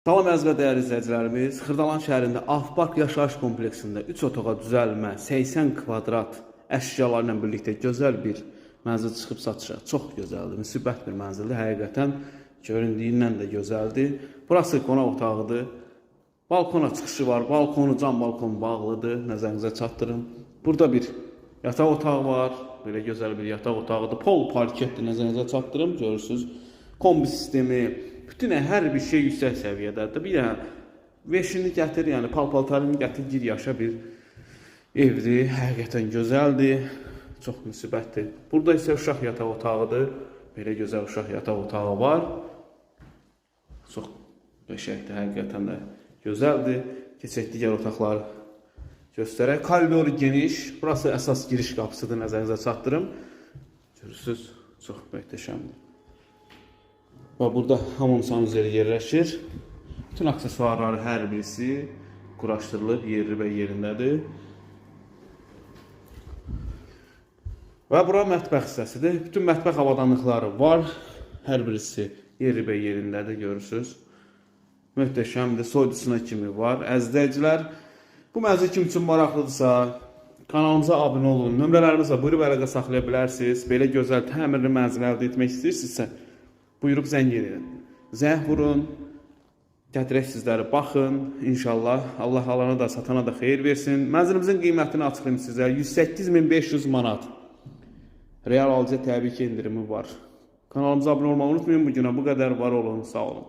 Salam əziz və dəyərli izləyicilərimiz, Xırdalan şəhərində Afpark yaşayış kompleksində 3 otağa düzəlmə, 80 kvadrat əşyalarla birlikdə gözəl bir mənzil çıxıb satışa. Çox gözəldir, müsibət bir mənzildir. Həqiqətən göründüyündən də gözəldir. Burası qonaq otağıdır. Balkona çıxışı var. Balkonu, cam balkon bağlıdır. Nəzərinizə çatdırım. Burada bir yataq otağı var. Belə gözəl bir yataq otağıdır. Pol parketdir. Nəzərinizə çatdırım. Görürsünüz. Kombi sistemi, bütün hər bir şey yüksək səviyyədədir. Bir dənə veşini gətir, yəni pal-paltarını gətir, gir yaşa bir evdir. Həqiqətən gözəldir. Çox müsibətdir. Burada isə uşaq yataq otağıdır. Belə gözəl uşaq yataq otağı var. Çox qəşəngdir, həqiqətən də gözəldir. Keçək digər otaqları göstərək. Koridoru geniş. Burası əsas giriş qapısıdır. Nəzərinizə çatdırım. Görürsünüz, çox möhtəşəmdir. Və burada hamam sanuzeli yerləşir. Bütün aksesuarları hər birisi quraşdırılıb, yerli və yerindədir. Və bura mətbəx hissəsidir. Bütün mətbəx avadanlıqları var. Hər birisi yerli və yerindədir, görürsünüz. Möhtəşəmdir, soyuducuna kimi var. Əzizləyicilər, bu mənzil kim üçün maraqlıdırsa, kanalımıza abunə olun. Nömrələrimizlə buyurub əlaqə saxlaya bilərsiniz. Belə gözəl təmirli mənzil əldə etmək istəyirsinizsə, buyurub zəng edin. Zəng vurun. Gətirək sizləri baxın. İnşallah Allah alana da satana da xeyir versin. Mənzilimizin qiymətini açıqlayım sizə. 108.500 manat. Real alıcı təbii ki indirimi var. Kanalımıza abunə olmağı unutmayın. Bu günə bu qədər, var olun. Sağ olun.